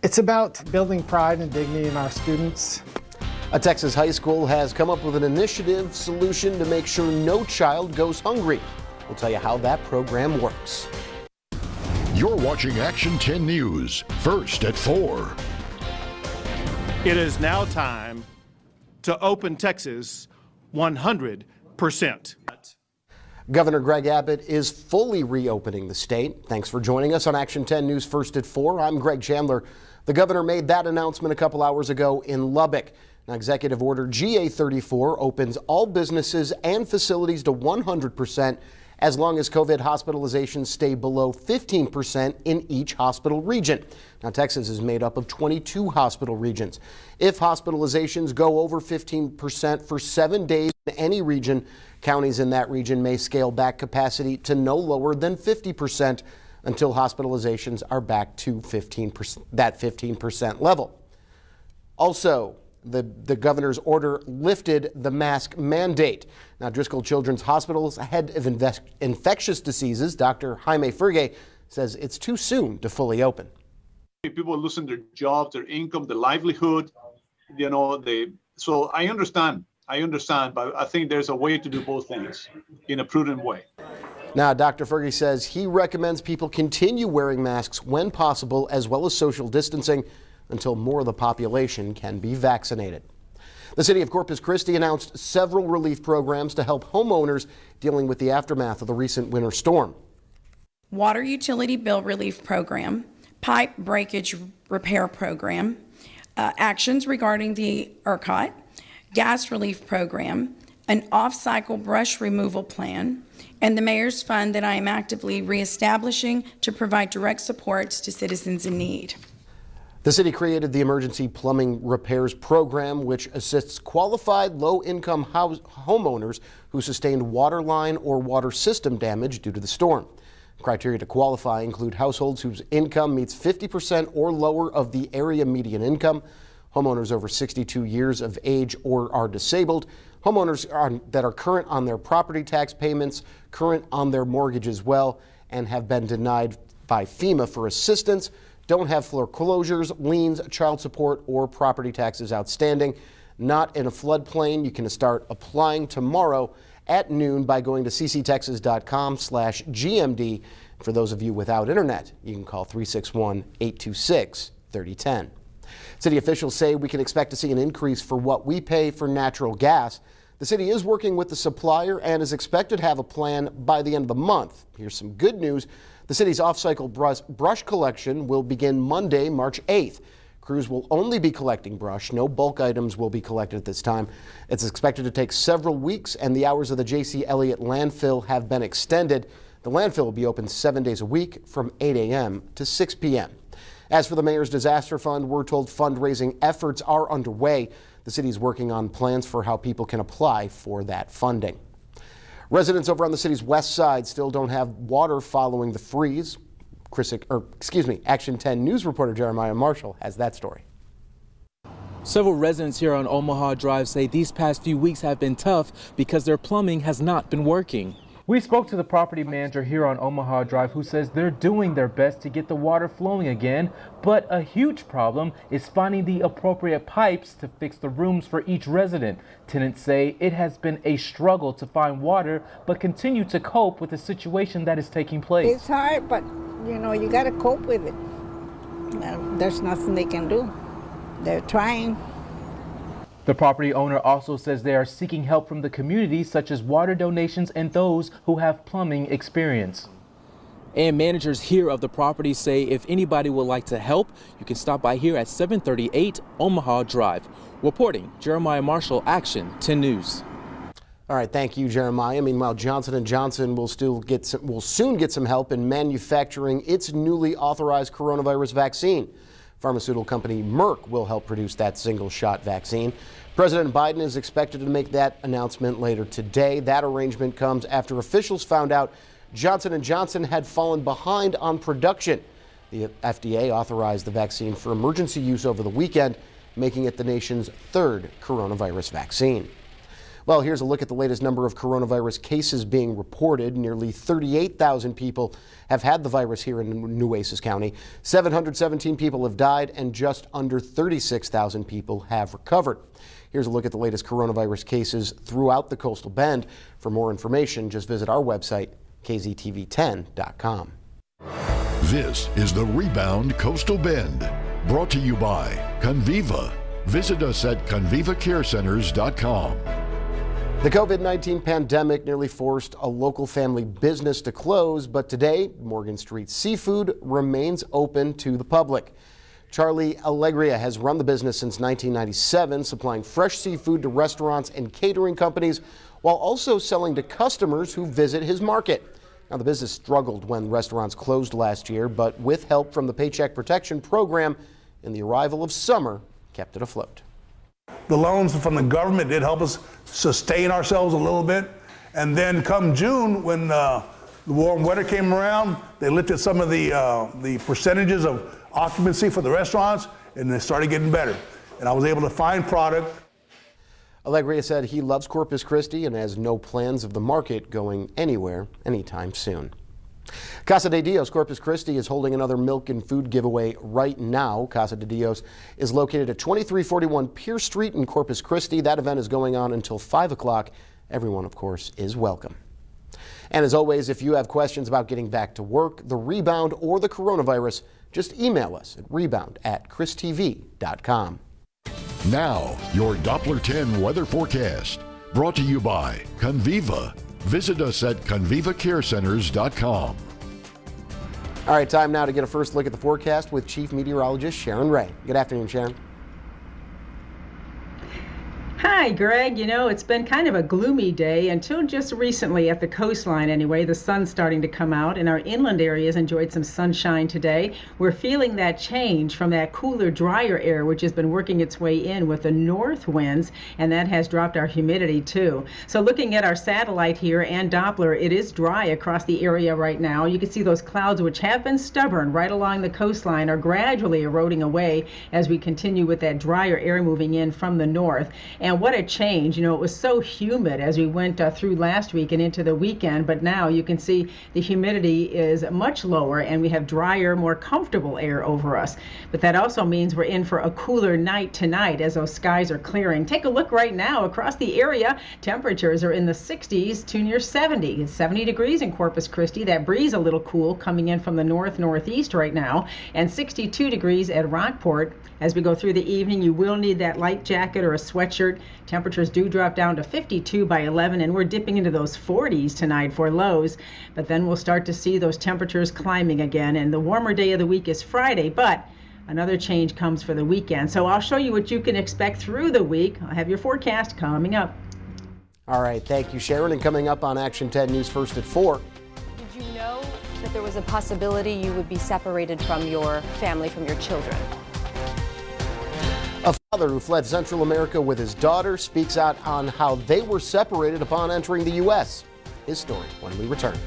It's about building pride and dignity in our students. A Texas high school has come up with an initiative solution to make sure no child goes hungry. We'll tell you how that program works. You're watching Action 10 News, first at 4. It is now time to open Texas 100%. Governor Greg Abbott is fully reopening the state. Thanks for joining us on Action 10 News First at 4. I'm Greg Chandler. The governor made that announcement a couple hours ago in Lubbock. Now, Executive Order GA34 opens all businesses and facilities to 100% as long as COVID hospitalizations stay below 15% in each hospital region. Now, Texas is made up of 22 hospital regions. If hospitalizations go over 15% for 7 days in any region, counties in that region may scale back capacity to no lower than 50% until hospitalizations are back to 15%, that 15% level. Also, the governor's order lifted the mask mandate. Now, Driscoll Children's Hospital's head of infectious diseases, Dr. Jaime Ferge, says it's too soon to fully open. People are losing their jobs, their income, their livelihood, so I understand, but I think there's a way to do both things in a prudent way. Now, Dr. Ferge says he recommends people continue wearing masks when possible, as well as social distancing, until more of the population can be vaccinated. The city of Corpus Christi announced several relief programs to help homeowners dealing with the aftermath of the recent winter storm. Water utility bill relief program, pipe breakage repair program, actions regarding the ERCOT, gas relief program, an off-cycle brush removal plan, and the mayor's fund that I am actively reestablishing to provide direct supports to citizens in need. The city created the Emergency Plumbing Repairs Program, which assists qualified low-income homeowners who sustained water line or water system damage due to the storm. Criteria to qualify include households whose income meets 50% or lower of the area median income, homeowners over 62 years of age or are disabled, homeowners that are current on their property tax payments, current on their mortgage as well, and have been denied by FEMA for assistance, don't have foreclosures, liens, child support, or property taxes outstanding, not in a floodplain. You can start applying tomorrow at noon by going to cctexas.com/GMD. For those of you without internet, you can call 361-826-3010. City officials say we can expect to see an increase for what we pay for natural gas. The city is working with the supplier and is expected to have a plan by the end of the month. Here's some good news. The city's off-cycle brush collection will begin Monday, March 8th. Crews will only be collecting brush. No bulk items will be collected at this time. It's expected to take several weeks, and the hours of the J.C. Elliott landfill have been extended. The landfill will be open 7 days a week from 8 a.m. to 6 p.m. As for the mayor's disaster fund, we're told fundraising efforts are underway. The city is working on plans for how people can apply for that funding. Residents over on the city's west side still don't have water following the freeze. Action 10 News reporter Jeremiah Marshall has that story. Several residents here on Omaha Drive say these past few weeks have been tough because their plumbing has not been working. We spoke to the property manager here on Omaha Drive, who says they're doing their best to get the water flowing again, but a huge problem is finding the appropriate pipes to fix the rooms for each resident. Tenants say it has been a struggle to find water, but continue to cope with the situation that is taking place. It's hard, but you got to cope with it. There's nothing they can do. They're trying. The property owner also says they are seeking help from the community, such as water donations and those who have plumbing experience. And managers here of the property say if anybody would like to help, you can stop by here at 738 Omaha Drive. Reporting, Jeremiah Marshall, Action 10 News. All right, thank you, Jeremiah. Meanwhile, Johnson & Johnson will soon get some help in manufacturing its newly authorized coronavirus vaccine. Pharmaceutical company Merck will help produce that single-shot vaccine. President Biden is expected to make that announcement later today. That arrangement comes after officials found out Johnson & Johnson had fallen behind on production. The FDA authorized the vaccine for emergency use over the weekend, making it the nation's third coronavirus vaccine. Well, here's a look at the latest number of coronavirus cases being reported. Nearly 38,000 people have had the virus here in Nueces County. 717 people have died and just under 36,000 people have recovered. Here's a look at the latest coronavirus cases throughout the Coastal Bend. For more information, just visit our website, kztv10.com. This is the Rebound Coastal Bend, brought to you by Conviva. Visit us at convivacarecenters.com. The COVID-19 pandemic nearly forced a local family business to close, but today, Morgan Street Seafood remains open to the public. Charlie Allegria has run the business since 1997, supplying fresh seafood to restaurants and catering companies, while also selling to customers who visit his market. Now, the business struggled when restaurants closed last year, but with help from the Paycheck Protection Program and the arrival of summer, kept it afloat. The loans from the government did help us sustain ourselves a little bit. And then come June, when the warm weather came around, they lifted some of the percentages of occupancy for the restaurants, and they started getting better. And I was able to find product. Allegria said he loves Corpus Christi and has no plans of the market going anywhere anytime soon. Casa de Dios Corpus Christi is holding another milk and food giveaway right now. Casa de Dios is located at 2341 Pierce Street in Corpus Christi. That event is going on until 5 o'clock. Everyone, of course, is welcome. And as always, if you have questions about getting back to work, the rebound, or the coronavirus, just email us at rebound@christv.com. Now, your Doppler 10 weather forecast, brought to you by Conviva. Visit us at convivacarecenters.com. All right, time now to get a first look at the forecast with Chief Meteorologist Sharon Ray. Good afternoon, Sharon. Hi, Greg. You know, it's been kind of a gloomy day until just recently at the coastline anyway. The sun's starting to come out and our inland areas enjoyed some sunshine today. We're feeling that change from that cooler, drier air, which has been working its way in with the north winds, and that has dropped our humidity too. So looking at our satellite here and Doppler, it is dry across the area right now. You can see those clouds, which have been stubborn right along the coastline, are gradually eroding away as we continue with that drier air moving in from the north. And what a change. You know, it was so humid as we went through last week and into the weekend, but now you can see the humidity is much lower and we have drier, more comfortable air over us. But that also means we're in for a cooler night tonight as those skies are clearing. Take a look right now across the area. Temperatures are in the 60s to near 70. It's 70 degrees in Corpus Christi. That breeze a little cool coming in from the northeast right now, and 62 degrees at Rockport. As we go through the evening, you will need that light jacket or a sweatshirt. Temperatures do drop down to 52 by 11, and we're dipping into those 40s tonight for lows. But then we'll start to see those temperatures climbing again, and the warmer day of the week is Friday, but another change comes for the weekend. So I'll show you what you can expect through the week. I'll have your forecast coming up. All right, thank you, Sharon. And coming up on Action 10 News First at 4. Did you know that there was a possibility you would be separated from your family, from your children? A father who fled Central America with his daughter speaks out on how they were separated upon entering the U.S. His story when we return.